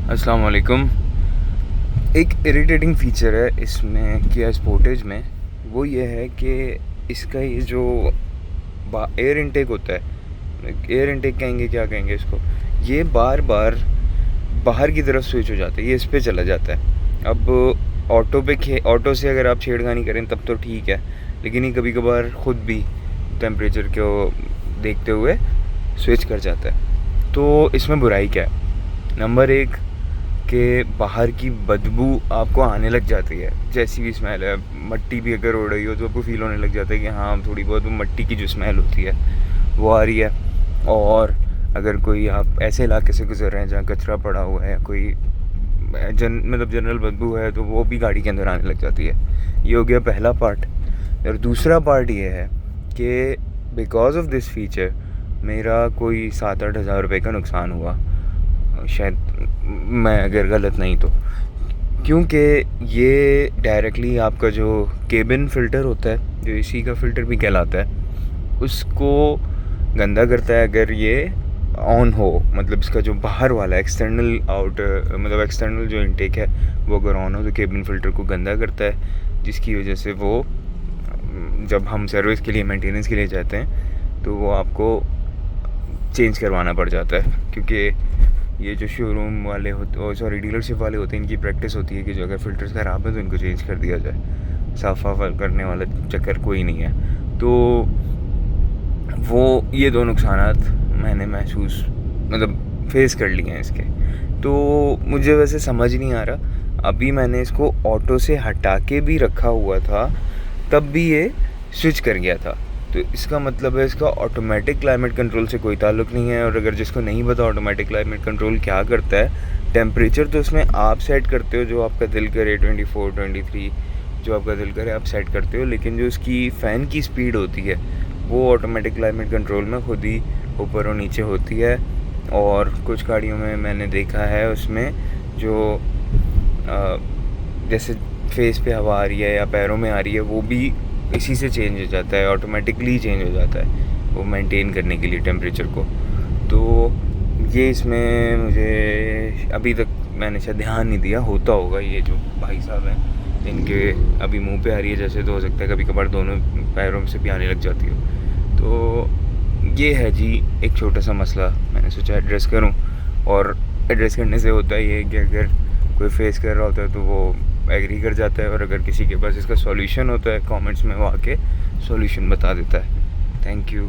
अस्सलाम वालेकुम। एक इरिटेटिंग फ़ीचर है इसमें किया स्पोर्टेज में, वो ये है कि इसका ये जो एयर इनटेक होता है, एयर इनटेक कहेंगे क्या कहेंगे इसको, ये बार बार बाहर की तरफ स्विच हो जाता है, ये इस पे चला जाता है। अब ऑटो से अगर आप छेड़खानी करें तब तो ठीक है, लेकिन ये कभी कभार ख़ुद भी टेम्परेचर को देखते हुए स्विच कर जाता है। तो इसमें बुराई क्या है? नंबर एक कि बाहर की बदबू आपको आने लग जाती है, जैसी भी स्मेल है, मट्टी भी अगर उड़ रही हो तो आपको फील होने लग जाता है कि हाँ थोड़ी बहुत वो मट्टी की जो स्मेल होती है वो आ रही है। और अगर कोई आप ऐसे इलाके से गुजर रहे हैं जहाँ कचरा पड़ा हुआ है, कोई जनरल बदबू है, तो वो भी गाड़ी के अंदर आने लग जाती है। ये हो गया पहला पार्ट। और दूसरा पार्ट ये है कि बिकॉज ऑफ दिस फीचर मेरा कोई 7-8 हज़ार रुपये का नुकसान हुआ, शायद मैं अगर गलत नहीं तो, क्योंकि ये डायरेक्टली आपका जो केबिन फ़िल्टर होता है, जो एसी का फ़िल्टर भी कहलाता है, उसको गंदा करता है अगर ये ऑन हो। मतलब इसका जो बाहर वाला एक्सटर्नल जो इनटेक है वो अगर ऑन हो तो केबिन फ़िल्टर को गंदा करता है, जिसकी वजह से वो जब हम सर्विस के लिए, मेंटेनेंस के लिए जाते हैं तो वो आपको चेंज करवाना पड़ जाता है। क्योंकि ये जो शोरूम वाले होते डीलरशिप वाले होते हैं, इनकी प्रैक्टिस होती है कि जो अगर फ़िल्टर्स ख़राब है तो इनको चेंज कर दिया जाए। साफ़ करने वाला चक्कर कोई नहीं है। तो वो ये दो नुकसानात मैंने फेस कर लिए हैं इसके। तो मुझे वैसे समझ नहीं आ रहा, अभी मैंने इसको ऑटो से हटा के भी रखा हुआ था तब भी ये स्विच कर गया था। तो इसका मतलब है इसका ऑटोमेटिक क्लाइमेट कंट्रोल से कोई ताल्लुक़ नहीं है। और अगर जिसको नहीं पता ऑटोमेटिक क्लाइमेट कंट्रोल क्या करता है, टेम्परेचर तो उसमें आप सेट करते हो जो आपका दिल करे, 24, 23 जो आपका दिल करे आप सेट करते हो, लेकिन जो उसकी फ़ैन की स्पीड होती है वो ऑटोमेटिक क्लाइमेट कंट्रोल में खुद ही ऊपर और नीचे होती है। और कुछ गाड़ियों में मैंने देखा है उसमें जो जैसे फेस पे हवा आ रही है या पैरों में आ रही है, वो भी इसी से चेंज हो जाता है, ऑटोमेटिकली चेंज हो जाता है वो मेंटेन करने के लिए टेम्परेचर को। तो ये इसमें मुझे अभी तक मैंने शायद ध्यान नहीं दिया, होता होगा ये जो भाई साहब हैं इनके अभी मुंह पे आ रही है जैसे, तो हो सकता है कभी कभार दोनों पैरों से भी आने लग जाती हो। तो ये है जी एक छोटा सा मसला, मैंने सोचा एड्रेस करूं। और एड्रेस करने से होता ही है कि अगर कोई फेस कर रहा होता है तो वो एग्री कर जाता है, और अगर किसी के पास इसका सॉल्यूशन होता है कमेंट्स में वो आके सॉल्यूशन बता देता है। Thank you.